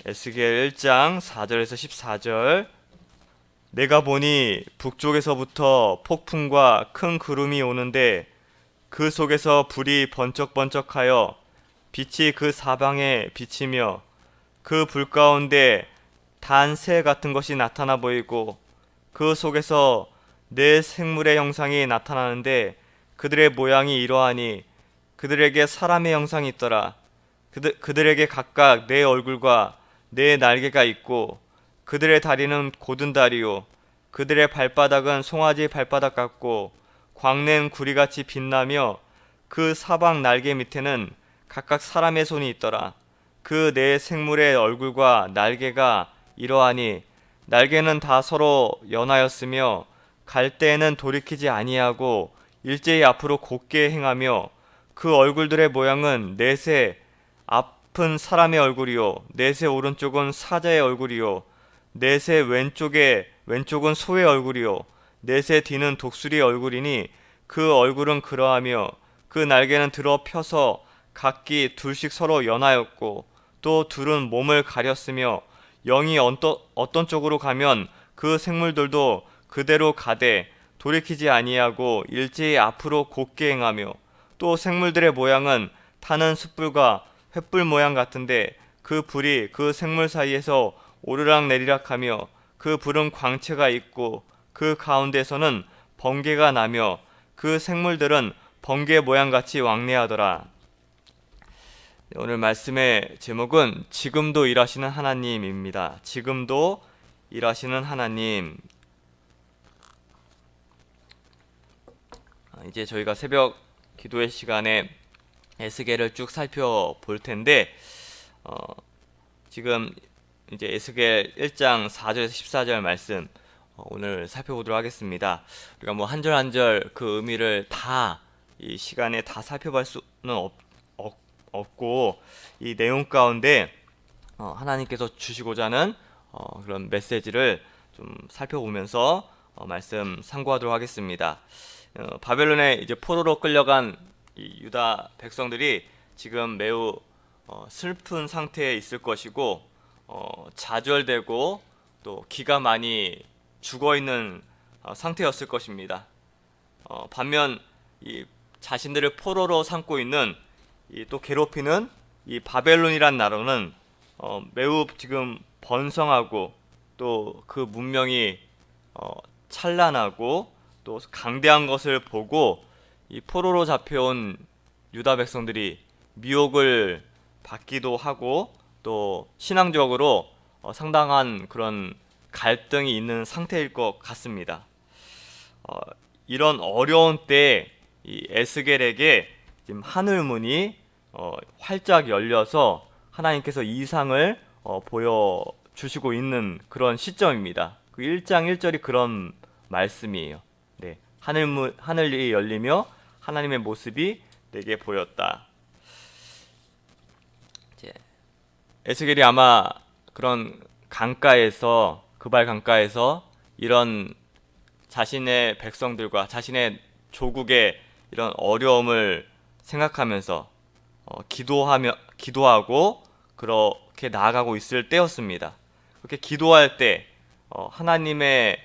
에스겔 1장 4절에서 14절. 내가 보니 북쪽에서부터 폭풍과 큰 구름이 오는데 그 속에서 불이 번쩍번쩍하여 빛이 그 사방에 비치며 그 불 가운데 단 새 같은 것이 나타나 보이고 그 속에서 네 생물의 형상이 나타나는데 그들의 모양이 이러하니 그들에게 사람의 형상이 있더라. 그들에게 각각 네 얼굴과 네 날개가 있고 그들의 다리는 곧은 다리요 그들의 발바닥은 송아지 발바닥 같고 광낸 구리같이 빛나며 그 사방 날개 밑에는 각각 사람의 손이 있더라. 그 네 생물의 얼굴과 날개가 이러하니 날개는 다 서로 연하였으며 갈 때에는 돌이키지 아니하고 일제히 앞으로 곧게 행하며 그 얼굴들의 모양은 넷의 앞은 사람의 얼굴이요 넷의 오른쪽은 사자의 얼굴이요 넷의 왼쪽은 소의 얼굴이요 넷의 뒤는 독수리의 얼굴이니 그 얼굴은 그러하며 그 날개는 들어 펴서 각기 둘씩 서로 연하였고 또 둘은 몸을 가렸으며 영이 어떤 쪽으로 가면 그 생물들도 그대로 가되 돌이키지 아니하고 일제히 앞으로 곧게 행하며 또 생물들의 모양은 타는 숯불과 횃불 모양 같은데 그 불이 그 생물 사이에서 오르락 내리락 하며 그 불은 광채가 있고 그 가운데서는 번개가 나며 그 생물들은 번개 모양같이 왕래하더라. 오늘 말씀의 제목은 지금도 일하시는 하나님입니다. 지금도 일하시는 하나님. 이제 저희가 새벽 기도의 시간에 에스겔을 쭉 살펴볼 텐데 지금 이제 에스겔 1장 4절에서 14절 말씀 오늘 살펴보도록 하겠습니다. 우리가 뭐 한 절 한 절 그 의미를 다 이 시간에 다 살펴볼 수는 없고 이 내용 가운데 하나님께서 주시고자 하는 그런 메시지를 좀 살펴보면서 말씀 상고하도록 하겠습니다. 바벨론에 이제 포로로 끌려간 이 유다 백성들이 지금 매우 슬픈 상태에 있을 것이고 좌절되고 또 기가 많이 죽어 있는 상태였을 것입니다. 반면 이 자신들을 포로로 삼고 있는 이 또 괴롭히는 이 바벨론이란 나라는 매우 지금 번성하고 또 그 문명이 찬란하고 또 강대한 것을 보고 이 포로로 잡혀온 유다 백성들이 미혹을 받기도 하고 또 신앙적으로 상당한 그런 갈등이 있는 상태일 것 같습니다. 이런 어려운 때에 이 에스겔에게 지금 하늘 문이 활짝 열려서 하나님께서 이상을 보여주시고 있는 그런 시점입니다. 그 1장 1절이 그런 말씀이에요. 네, 하늘이 열리며 하나님의 모습이 내게 보였다. 이제 에스겔이 아마 그런 강가에서 그발 강가에서 이런 자신의 백성들과 자신의 조국의 이런 어려움을 생각하면서 기도하고 그렇게 나아가고 있을 때였습니다. 그렇게 기도할 때 하나님의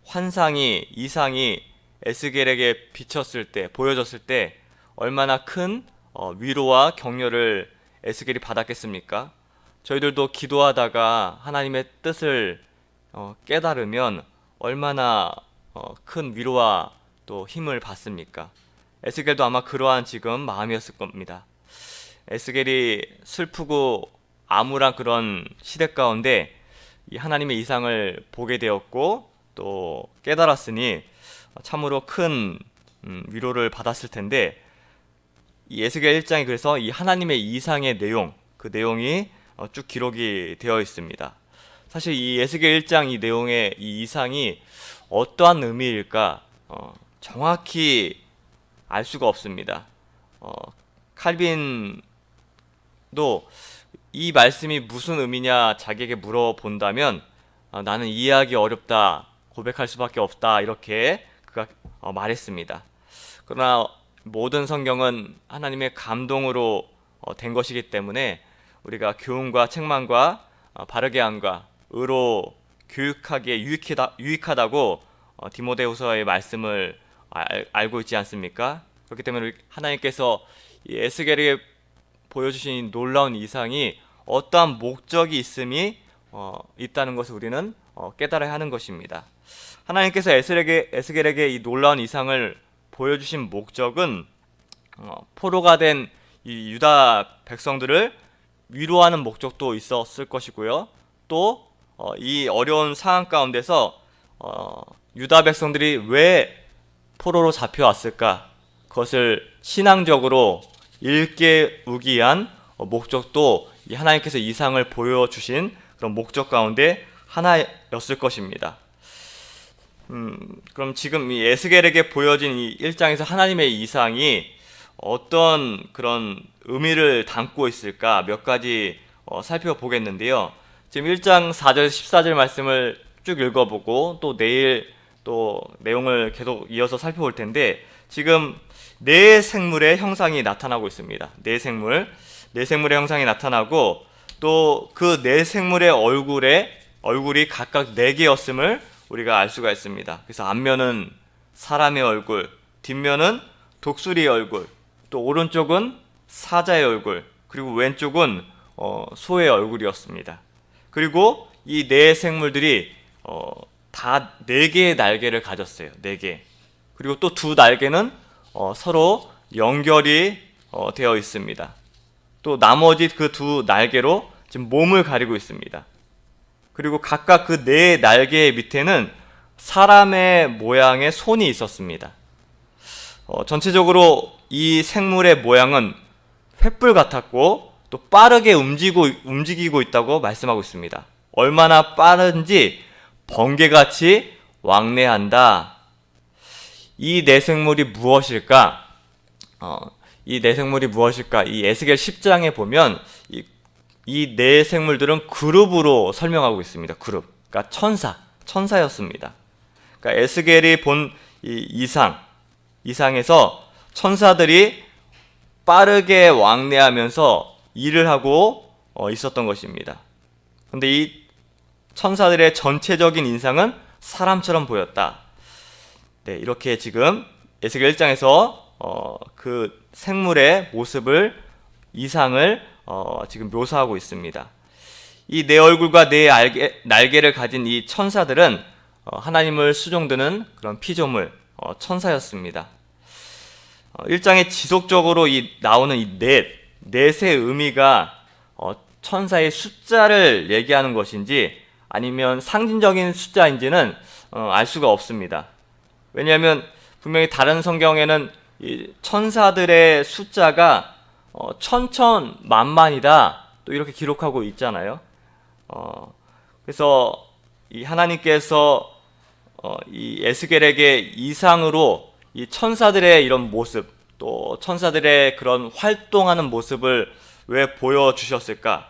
환상이 이상이 에스겔에게 비쳤을 때 보여졌을 때 얼마나 큰 위로와 격려를 에스겔이 받았겠습니까? 저희들도 기도하다가 하나님의 뜻을 깨달으면 얼마나 큰 위로와 또 힘을 받습니까? 에스겔도 아마 그러한 지금 마음이었을 겁니다. 에스겔이 슬프고 암울한 그런 시대 가운데 이 하나님의 이상을 보게 되었고 또 깨달았으니 참으로 큰 위로를 받았을 텐데 이 에스겔 1장이 그래서 이 하나님의 이상의 내용 그 내용이 쭉 기록이 되어 있습니다. 사실 이 에스겔 1장 이 내용의 이 이상이 어떠한 의미일까 정확히 알 수가 없습니다. 칼빈도 이 말씀이 무슨 의미냐 자기에게 물어본다면 나는 이해하기 어렵다 고백할 수밖에 없다 이렇게 그가 말했습니다. 그러나 모든 성경은 하나님의 감동으로 된 것이기 때문에 우리가 교훈과 책망과 바르게 함과 의로 교육하기에 유익하다고 디모데후서의 말씀을 알고 있지 않습니까? 그렇기 때문에 하나님께서 이 에스겔에게 보여주신 놀라운 이상이 어떠한 목적이 있다는 것을 우리는 깨달아야 하는 것입니다. 하나님께서 에스겔에게 이 놀라운 이상을 보여주신 목적은 포로가 된 이 유다 백성들을 위로하는 목적도 있었을 것이고요. 또 이 어려운 상황 가운데서 유다 백성들이 왜 포로로 잡혀왔을까? 그것을 신앙적으로 일깨우기 위한 목적도 이 하나님께서 이상을 보여주신 그런 목적 가운데 하나였을 것입니다. 그럼 지금 이 에스겔에게 보여진 이 1장에서 하나님의 이상이 어떤 그런 의미를 담고 있을까 몇 가지 살펴보겠는데요. 지금 1장 4절 14절 말씀을 쭉 읽어보고 또 내일 또 내용을 계속 이어서 살펴볼 텐데, 지금 네 생물의 형상이 나타나고 있습니다. 네 생물의 형상이 나타나고 또 그 네 생물의 얼굴이 각각 네 개였음을 우리가 알 수가 있습니다. 그래서 앞면은 사람의 얼굴, 뒷면은 독수리의 얼굴, 또 오른쪽은 사자의 얼굴, 그리고 왼쪽은 소의 얼굴이었습니다. 그리고 이 네 생물들이 다 네 개의 날개를 가졌어요. 네 개. 그리고 또 두 날개는 서로 연결이 되어 있습니다. 또 나머지 그 두 날개로 지금 몸을 가리고 있습니다. 그리고 각각 그 네 날개의 밑에는 사람의 모양의 손이 있었습니다. 전체적으로 이 생물의 모양은 횃불 같았고 또 빠르게 움직이고 있다고 말씀하고 있습니다. 얼마나 빠른지 번개같이 왕래한다. 이 네 생물이 무엇일까? 이 에스겔 10장에 보면 이 네 생물들은 그룹으로 설명하고 있습니다. 그룹. 그러니까 천사였습니다. 그러니까 에스겔이 본 이 이상에서 천사들이 빠르게 왕래하면서 일을 하고 있었던 것입니다. 그런데 이 천사들의 전체적인 인상은 사람처럼 보였다. 네, 이렇게 지금 에스겔 1장에서 그 생물의 이상을 지금 묘사하고 있습니다. 이 네 얼굴과 네 날개를 가진 이 천사들은 하나님을 수종드는 그런 피조물, 천사였습니다. 1장에 지속적으로 나오는 이 넷의 의미가 천사의 숫자를 얘기하는 것인지 아니면 상징적인 숫자인지는 알 수가 없습니다. 왜냐하면 분명히 다른 성경에는 이 천사들의 숫자가 천천만만이다 또 이렇게 기록하고 있잖아요. 그래서 이 하나님께서 이 에스겔에게 이상으로 이 천사들의 이런 모습, 또 천사들의 그런 활동하는 모습을 왜 보여주셨을까?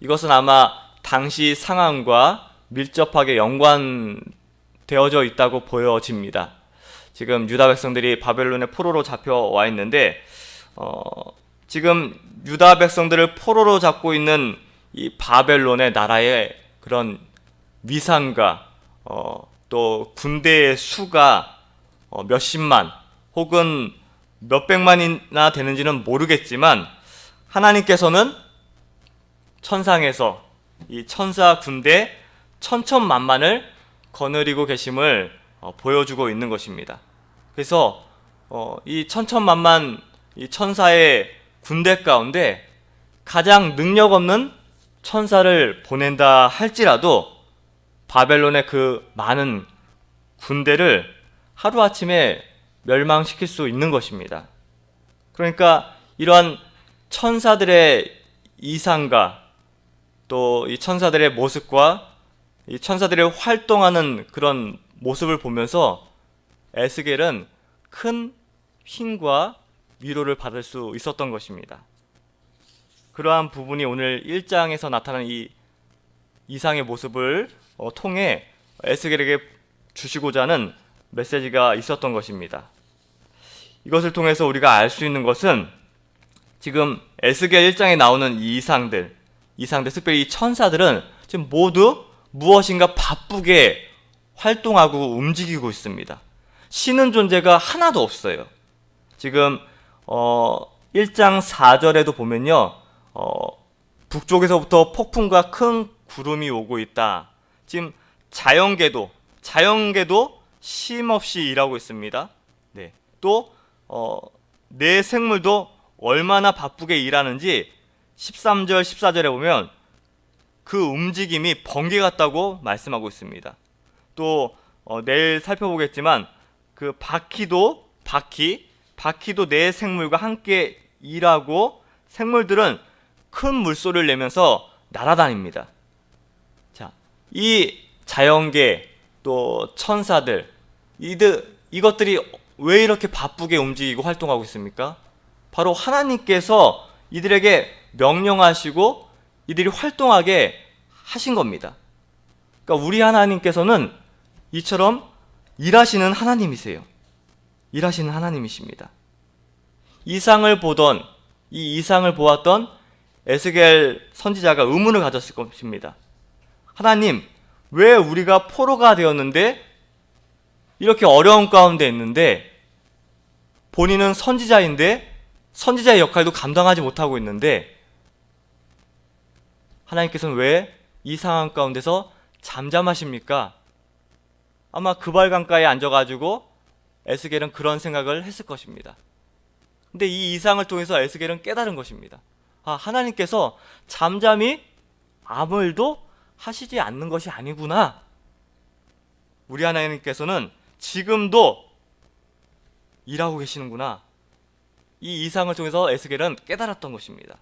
이것은 아마 당시 상황과 밀접하게 연관되어져 있다고 보여집니다. 지금 유다 백성들이 바벨론의 포로로 잡혀와 있는데 지금 유다 백성들을 포로로 잡고 있는 이 바벨론의 나라의 그런 위상과 또 군대의 수가 몇십만 혹은 몇백만이나 되는지는 모르겠지만 하나님께서는 천상에서 이 천사 군대 천천만만을 거느리고 계심을 보여주고 있는 것입니다. 그래서 이 천천만만 이 천사의 군대 가운데 가장 능력 없는 천사를 보낸다 할지라도 바벨론의 그 많은 군대를 하루아침에 멸망시킬 수 있는 것입니다. 그러니까 이러한 천사들의 이상과 또 이 천사들의 모습과 이 천사들의 활동하는 그런 모습을 보면서 에스겔은 큰 힘과 위로를 받을 수 있었던 것입니다. 그러한 부분이 오늘 1장에서 나타난 이 이상의 모습을 통해 에스겔에게 주시고자 하는 메시지가 있었던 것입니다. 이것을 통해서 우리가 알 수 있는 것은 지금 에스겔 1장에 나오는 이 이상들, 특별히 이 천사들은 지금 모두 무엇인가 바쁘게 활동하고 움직이고 있습니다. 쉬는 존재가 하나도 없어요. 지금 1장 4절에도 보면요, 북쪽에서부터 폭풍과 큰 구름이 오고 있다. 지금 자연계도 쉼없이 일하고 있습니다. 네. 또 내 생물도 얼마나 바쁘게 일하는지 13절, 14절에 보면 그 움직임이 번개 같다고 말씀하고 있습니다. 또 내일 살펴보겠지만 그 바퀴도 내 생물과 함께 일하고 생물들은 큰 물소리를 내면서 날아다닙니다. 자, 이 자연계 또 천사들 이것들이 왜 이렇게 바쁘게 움직이고 활동하고 있습니까? 바로 하나님께서 이들에게 명령하시고 이들이 활동하게 하신 겁니다. 그러니까 우리 하나님께서는 이처럼 일하시는 하나님이세요. 일하시는 하나님이십니다. 이 이상을 보았던 에스겔 선지자가 의문을 가졌을 것입니다. 하나님, 왜 우리가 포로가 되었는데 이렇게 어려운 가운데 있는데 본인은 선지자인데 선지자의 역할도 감당하지 못하고 있는데 하나님께서는 왜 이 상황 가운데서 잠잠하십니까? 아마 그발 강가에 앉아가지고 에스겔은 그런 생각을 했을 것입니다. 근데 이 이상을 통해서 에스겔은 깨달은 것입니다. 하나님께서 잠잠히 아무 일도 하시지 않는 것이 아니구나. 우리 하나님께서는 지금도 일하고 계시는구나. 이 이상을 통해서 에스겔은 깨달았던 것입니다.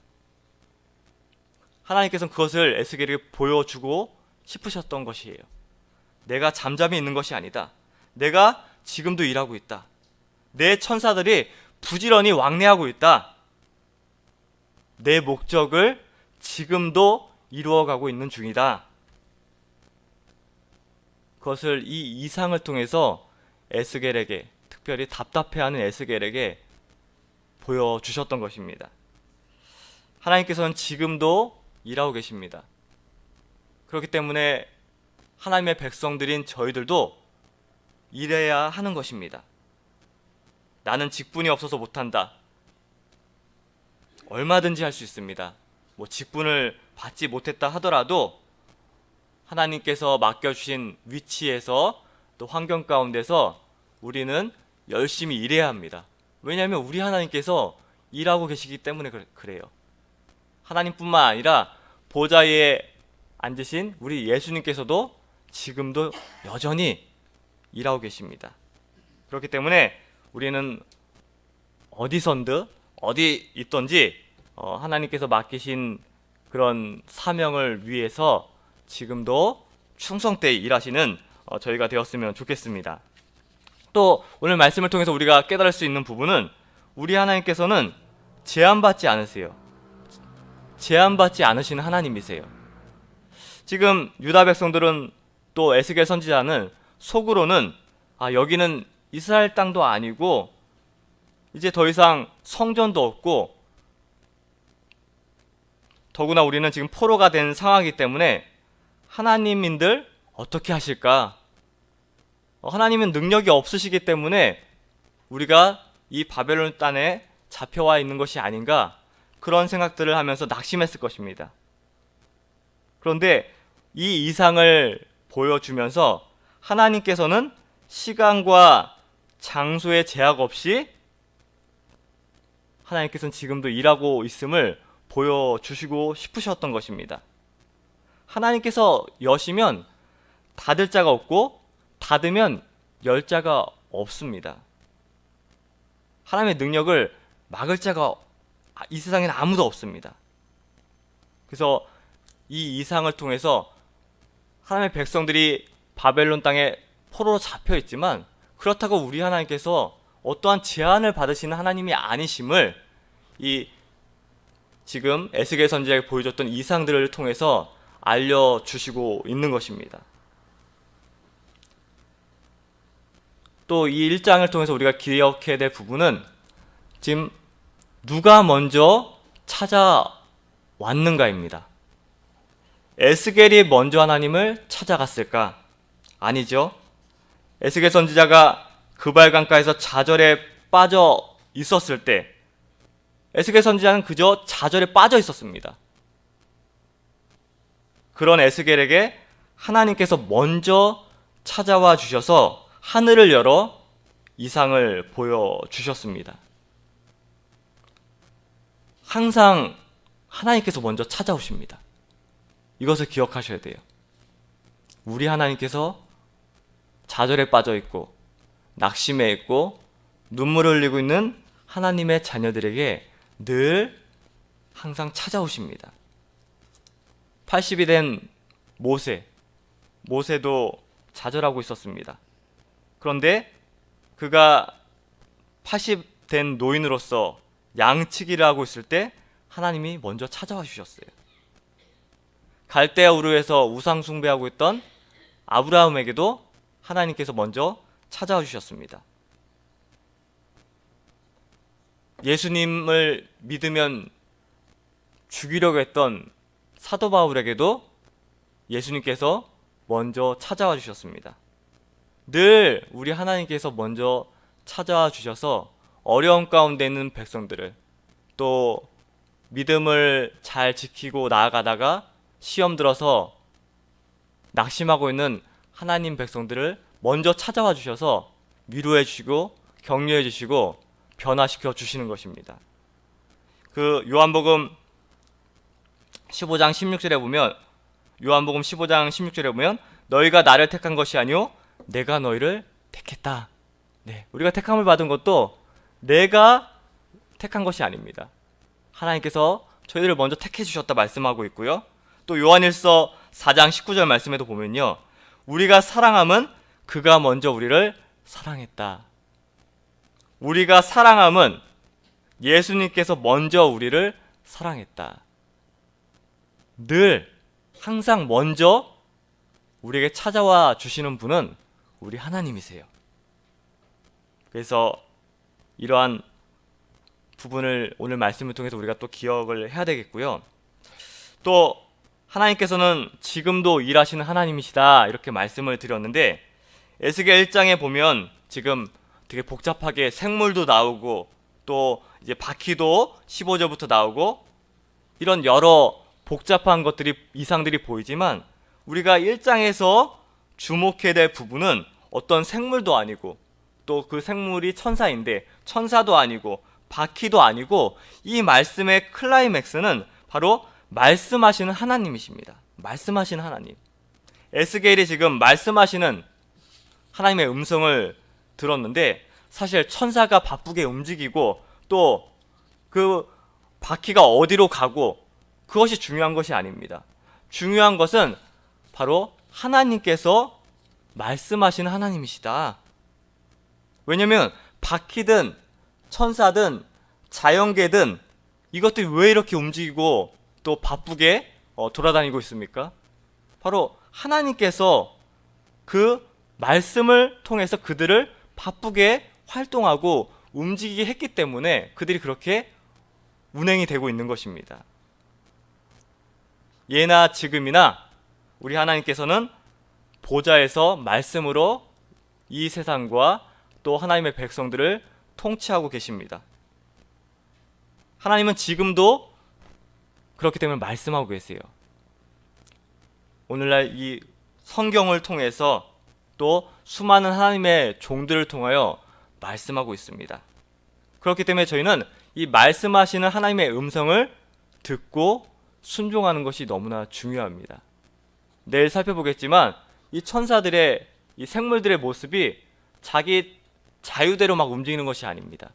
하나님께서는 그것을 에스겔에게 보여주고 싶으셨던 것이에요. 내가 잠잠히 있는 것이 아니다. 내가 지금도 일하고 있다. 내 천사들이 부지런히 왕래하고 있다. 내 목적을 지금도 이루어가고 있는 중이다. 그것을 이 이상을 통해서 에스겔에게, 특별히 답답해하는 에스겔에게 보여주셨던 것입니다. 하나님께서는 지금도 일하고 계십니다. 그렇기 때문에 하나님의 백성들인 저희들도 일해야 하는 것입니다. 나는 직분이 없어서 못한다. 얼마든지 할 수 있습니다. 직분을 받지 못했다 하더라도 하나님께서 맡겨주신 위치에서 또 환경 가운데서 우리는 열심히 일해야 합니다. 왜냐하면 우리 하나님께서 일하고 계시기 때문에 그래요. 하나님뿐만 아니라 보좌에 앉으신 우리 예수님께서도 지금도 여전히 일하고 계십니다. 그렇기 때문에 우리는 어디선든 어디 있든지 하나님께서 맡기신 그런 사명을 위해서 지금도 충성되이 일하시는 저희가 되었으면 좋겠습니다. 또 오늘 말씀을 통해서 우리가 깨달을 수 있는 부분은 우리 하나님께서는 제한받지 않으세요. 제한받지 않으시는 하나님이세요. 지금 유다 백성들은 또 에스겔 선지자는 속으로는 여기는 이스라엘 땅도 아니고 이제 더 이상 성전도 없고 더구나 우리는 지금 포로가 된 상황이기 때문에 하나님인들 어떻게 하실까? 하나님은 능력이 없으시기 때문에 우리가 이 바벨론 땅에 잡혀와 있는 것이 아닌가, 그런 생각들을 하면서 낙심했을 것입니다. 그런데 이 이상을 보여주면서 하나님께서는 시간과 장소의 제약 없이 하나님께서는 지금도 일하고 있음을 보여주시고 싶으셨던 것입니다. 하나님께서 여시면 닫을 자가 없고 닫으면 열 자가 없습니다. 하나님의 능력을 막을 자가 이 세상에는 아무도 없습니다. 그래서 이 이상을 통해서 하나님의 백성들이 바벨론 땅에 포로로 잡혀 있지만 그렇다고 우리 하나님께서 어떠한 제한을 받으시는 하나님이 아니심을 이 지금 에스겔 선지자에게 보여줬던 이상들을 통해서 알려주시고 있는 것입니다. 또 이 1장을 통해서 우리가 기억해야 될 부분은 지금 누가 먼저 찾아왔는가입니다. 에스겔이 먼저 하나님을 찾아갔을까? 아니죠. 에스겔 선지자가 그발강가에서 좌절에 빠져 있었을 때 에스겔 선지자는 그저 좌절에 빠져 있었습니다. 그런 에스겔에게 하나님께서 먼저 찾아와 주셔서 하늘을 열어 이상을 보여주셨습니다. 항상 하나님께서 먼저 찾아오십니다. 이것을 기억하셔야 돼요. 우리 하나님께서 좌절에 빠져 있고 낙심해 있고 눈물을 흘리고 있는 하나님의 자녀들에게 늘 항상 찾아오십니다. 80이 된 모세도 좌절하고 있었습니다. 그런데 그가 80 된 노인으로서 양치기를 하고 있을 때 하나님이 먼저 찾아와 주셨어요. 갈대아 우르에서 우상 숭배하고 있던 아브라함에게도 하나님께서 먼저 찾아와 주셨습니다. 예수님을 믿으면 죽이려고 했던 사도 바울에게도 예수님께서 먼저 찾아와 주셨습니다. 늘 우리 하나님께서 먼저 찾아와 주셔서 어려움 가운데 있는 백성들을, 또 믿음을 잘 지키고 나아가다가 시험 들어서 낙심하고 있는 하나님 백성들을 먼저 찾아와 주셔서 위로해 주시고 격려해 주시고 변화시켜 주시는 것입니다. 그 요한복음 15장 16절에 보면 너희가 나를 택한 것이 아니요 내가 너희를 택했다. 네, 우리가 택함을 받은 것도 내가 택한 것이 아닙니다. 하나님께서 저희들을 먼저 택해 주셨다 말씀하고 있고요. 또 요한일서 4장 19절 말씀에도 보면요, 우리가 사랑함은 그가 먼저 우리를 사랑했다. 우리가 사랑함은 예수님께서 먼저 우리를 사랑했다. 늘 항상 먼저 우리에게 찾아와 주시는 분은 우리 하나님이세요. 그래서 이러한 부분을 오늘 말씀을 통해서 우리가 또 기억을 해야 되겠고요. 또 하나님께서는 지금도 일하시는 하나님이시다 이렇게 말씀을 드렸는데, 에스겔 1장에 보면 지금 되게 복잡하게 생물도 나오고 또 이제 바퀴도 15절부터 나오고 이런 여러 복잡한 것들이, 이상들이 보이지만 우리가 1장에서 주목해야 될 부분은 어떤 생물도 아니고 또 그 생물이 천사인데 천사도 아니고 바퀴도 아니고 이 말씀의 클라이맥스는 바로 말씀하시는 하나님이십니다. 말씀하시는 하나님. 에스겔이 지금 말씀하시는 하나님의 음성을 들었는데 사실 천사가 바쁘게 움직이고 또 그 바퀴가 어디로 가고 그것이 중요한 것이 아닙니다. 중요한 것은 바로 하나님께서 말씀하시는 하나님이시다. 왜냐면 바퀴든 천사든 자연계든 이것들이 왜 이렇게 움직이고 또 바쁘게 돌아다니고 있습니까? 바로 하나님께서 그 말씀을 통해서 그들을 바쁘게 활동하고 움직이게 했기 때문에 그들이 그렇게 운행이 되고 있는 것입니다. 예나 지금이나 우리 하나님께서는 보좌에서 말씀으로 이 세상과 또 하나님의 백성들을 통치하고 계십니다. 하나님은 지금도 그렇기 때문에 말씀하고 계세요. 오늘날 이 성경을 통해서 또 수많은 하나님의 종들을 통하여 말씀하고 있습니다. 그렇기 때문에 저희는 이 말씀하시는 하나님의 음성을 듣고 순종하는 것이 너무나 중요합니다. 내일 살펴보겠지만 이 천사들의, 이 생물들의 모습이 자기 자유대로 막 움직이는 것이 아닙니다.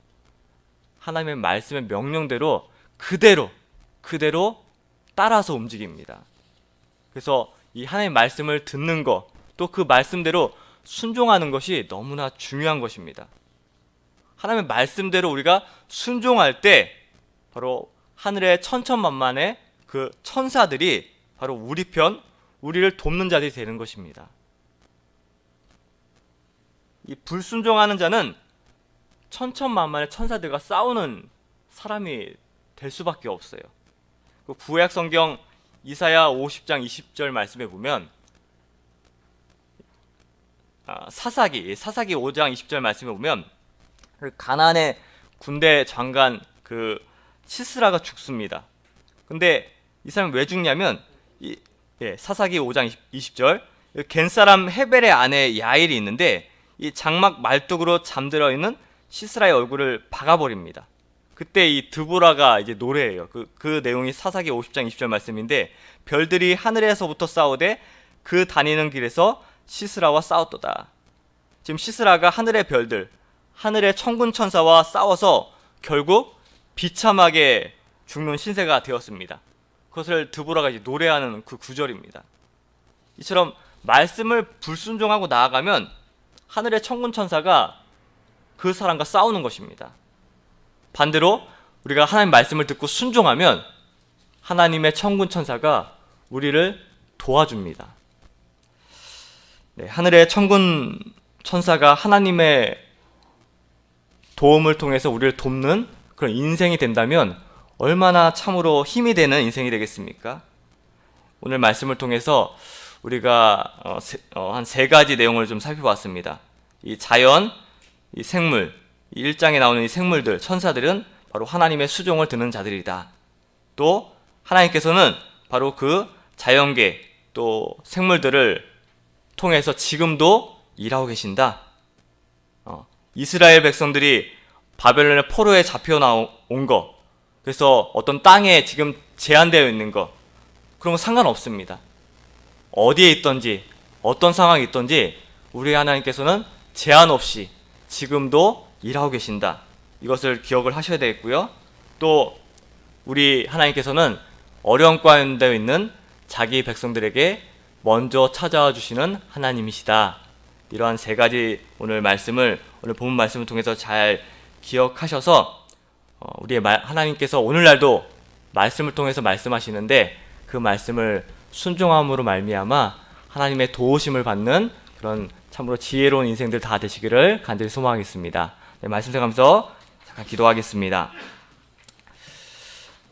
하나님의 말씀의 명령대로 그대로 따라서 움직입니다. 그래서 이 하나님의 말씀을 듣는 것, 또 그 말씀대로 순종하는 것이 너무나 중요한 것입니다. 하나님의 말씀대로 우리가 순종할 때 바로 하늘의 천천만만의 그 천사들이 바로 우리 편, 우리를 돕는 자들이 되는 것입니다. 이 불순종하는 자는 천천만만의 천사들과 싸우는 사람이 될 수밖에 없어요. 그 구약 성경 이사야 50장 20절 말씀에 보면 사사기 5장 20절 말씀에 보면 그 가나안의 군대 장관 그 시스라가 죽습니다. 근데 이 사람이 왜 죽냐면 사사기 5장 20절 겐 사람 헤벨의 아내 야일이 있는데 이 장막 말뚝으로 잠들어 있는 시스라의 얼굴을 박아버립니다. 그때 이 드보라가 이제 노래해요. 그 내용이 사사기 50장 20절 말씀인데 별들이 하늘에서부터 싸우되 그 다니는 길에서 시스라와 싸웠도다. 지금 시스라가 하늘의 별들, 하늘의 천군 천사와 싸워서 결국 비참하게 죽는 신세가 되었습니다. 그것을 드보라가 이제 노래하는 그 구절입니다. 이처럼 말씀을 불순종하고 나아가면 하늘의 천군 천사가 그 사람과 싸우는 것입니다. 반대로 우리가 하나님 말씀을 듣고 순종하면 하나님의 천군 천사가 우리를 도와줍니다. 하늘의 천군 천사가 하나님의 도움을 통해서 우리를 돕는 그런 인생이 된다면 얼마나 참으로 힘이 되는 인생이 되겠습니까? 오늘 말씀을 통해서 우리가 한 세 가지 내용을 좀 살펴봤습니다. 이 자연, 이 생물, 이 1장에 나오는 이 생물들, 천사들은 바로 하나님의 수종을 듣는 자들이다. 또 하나님께서는 바로 그 자연계 또 생물들을 통해서 지금도 일하고 계신다. 이스라엘 백성들이 바벨론의 포로에 잡혀온 거, 그래서 어떤 땅에 지금 제한되어 있는 거, 그런 거 상관없습니다. 어디에 있든지 어떤 상황이 있든지 우리 하나님께서는 제한 없이 지금도 일하고 계신다. 이것을 기억을 하셔야 되겠고요. 또 우리 하나님께서는 어려움 가운데 있는 자기 백성들에게 먼저 찾아와 주시는 하나님이시다. 이러한 세 가지 오늘 본문 말씀을 통해서 잘 기억하셔서 우리의 하나님께서 오늘날도 말씀을 통해서 말씀하시는데 그 말씀을 순종함으로 말미암아 하나님의 도우심을 받는 그런 참으로 지혜로운 인생들 다 되시기를 간절히 소망하겠습니다. 말씀 생각하면서 잠깐 기도하겠습니다.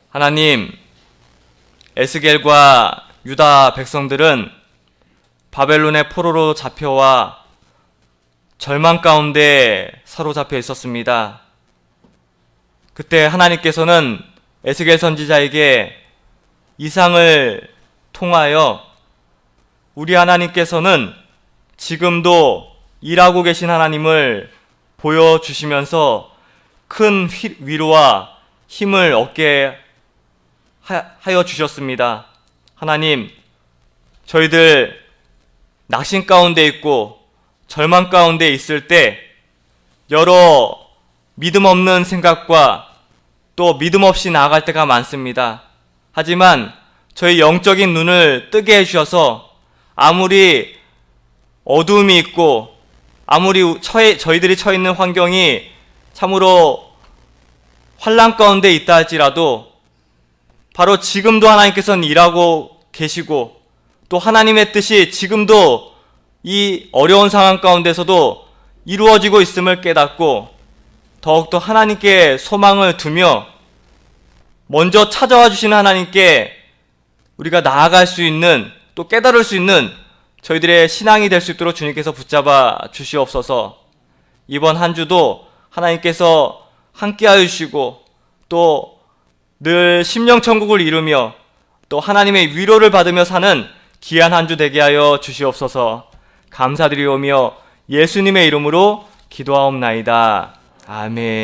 하나님, 에스겔과 유다 백성들은 바벨론의 포로로 잡혀와 절망 가운데 사로잡혀 있었습니다. 그때 하나님께서는 에스겔 선지자에게 이상을 통하여 우리 하나님께서는 지금도 일하고 계신 하나님을 보여주시면서 큰 위로와 힘을 얻게 하여 주셨습니다. 하나님, 저희들 낙심 가운데 있고 절망 가운데 있을 때 여러 믿음 없는 생각과 또 믿음 없이 나아갈 때가 많습니다. 하지만 저희 영적인 눈을 뜨게 해주셔서 아무리 어두움이 있고 아무리 저희들이 처해 있는 환경이 참으로 환난 가운데 있다 할지라도 바로 지금도 하나님께서는 일하고 계시고 또 하나님의 뜻이 지금도 이 어려운 상황 가운데서도 이루어지고 있음을 깨닫고 더욱더 하나님께 소망을 두며 먼저 찾아와 주시는 하나님께 우리가 나아갈 수 있는 또 깨달을 수 있는 저희들의 신앙이 될 수 있도록 주님께서 붙잡아 주시옵소서. 이번 한 주도 하나님께서 함께하여 주시고 또 늘 심령천국을 이루며 또 하나님의 위로를 받으며 사는 귀한 한 주 되게 하여 주시옵소서. 감사드리오며 예수님의 이름으로 기도하옵나이다. 아멘.